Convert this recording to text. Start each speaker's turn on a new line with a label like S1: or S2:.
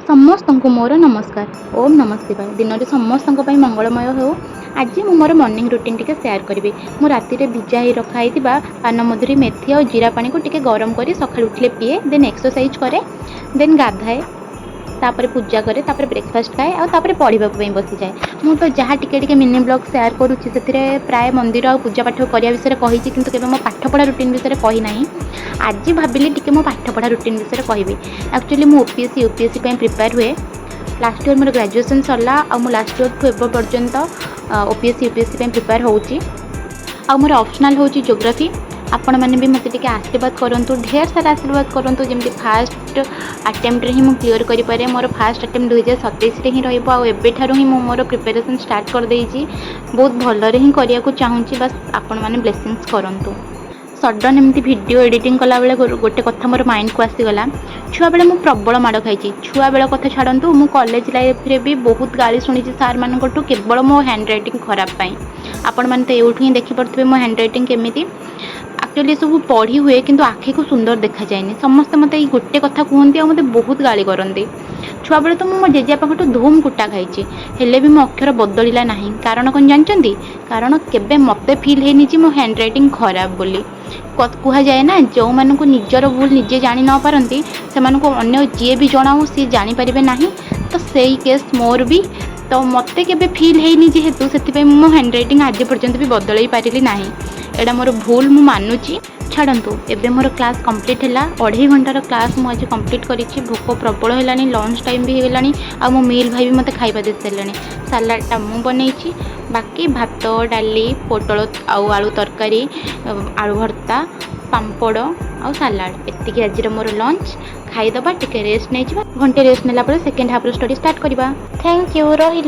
S1: समस्त को मोर नमस्कार। ओम नमः शिवाय। दिन समस्त मंगलमय हो। आज मु मोर मॉर्निंग रूटीन टिके शेयर करी। मु राति भिजा रखाई पान मधुरी मेथी और जीरा पानी को टिके गरम कर सका उठले पीए, देन एक्सरसाइज करे, देन गाधाए, तापर पूजा करे, तापर ब्रेकफास्ट खाए और तापर पढ़ा बसी जाए। मु तो जहाँ टिके मिनी ब्लॉग शेयर करुँची से प्राय मंदिर और पूजा पाठ करिया विषय कही, किंतु केबे मो पाठपढ़ा रूटीन विषय कही नहीं। आज भाविली टिके मो पाठपढ़ा रूटीन विषय कहबी। एक्चुअली मु ओपीएससी यूपीएससी प्रिपेयर हुए। लास्ट ईयर मोर ग्रेजुएशन सरला और मु लास्ट ईयर ठू एब पर्यंत ओपीएससी यूपीएससी प्रिपेयर होउची। आ मोर ऑप्शनल होउची ज्योग्राफी। आपण मैंने भी मत आशीर्वाद करूँ, ढेर सारा आशीर्वाद करूँ, जमी फास्ट अटेम्प्ट ही मुझे क्लीयर करें। मोर फास्ट अटेम्प्ट 2027 ही रहा ही मोर प्रिपेरेसन स्टार्ट कर देइछि। बहुत भलरे ही करने को चाहूँगी, बस आपण मैंने ब्लेसिंग्स करूँ। सडन एमती वीडियो एडिटिंग कला बेले गोटे कथा मोर माइंड को आसीगला। छुआ बेले मु प्रबल माड़ खाई। छुआ बेले कथा छाड़ू, मु कॉलेज लाइफ रे भी बहुत गाली शुणी सार मान केवल मो हैंड रईटिंग खराब पाई। आपण मैंने तो यूँ ही देखिपे मो हैंड रईटिंग केमी। एक्चुअली सब पढ़ी हुए किंतु आखि को सुंदर देखा जाए। समस्ते मत गोटे कथा कहते और मत बहुत गाली करती। छुआ बेले तो मो जेजेबापा धूम कुटा खाई, हेले भी मो अक्षर बदलला ना। कारण कौन जानते? कारण केबे मत फिल है मो हैंड रईटिंग खराब बोली। कह जाए ना, जो मानू निजर भूल निजे जानी न पारती से अन्य जी भी जनाऊ सी जानीपर ना। तो से केस मोर भी तो मत के फिल है जेहेतु से मो हैंड रईटिंग आज पर्यंत भी बदल पारि ना। एटा मोर भूल मु मानुची। छाड़ू एबे मोर क्लास कंप्लीट है। 2.5 घंटार क्लास मुझे कंप्लीट करी। भोक प्रबल है, लंच टाइम भी होगा। आ मो मिल भाई भी मत खाଇବା दे सारे। सालाडटा मु बन बाकी भात डाली पोटल आलू तरकारी आलू भर्ता पांपड़ आ सालाड एतिकी आज मोर लंच। खाईदबा टिके रेस्ट नहीं, घंटे रेस्ट नेला सेकेंड हाफ स्टडी स्टार्ट करवा। Thank you. रही।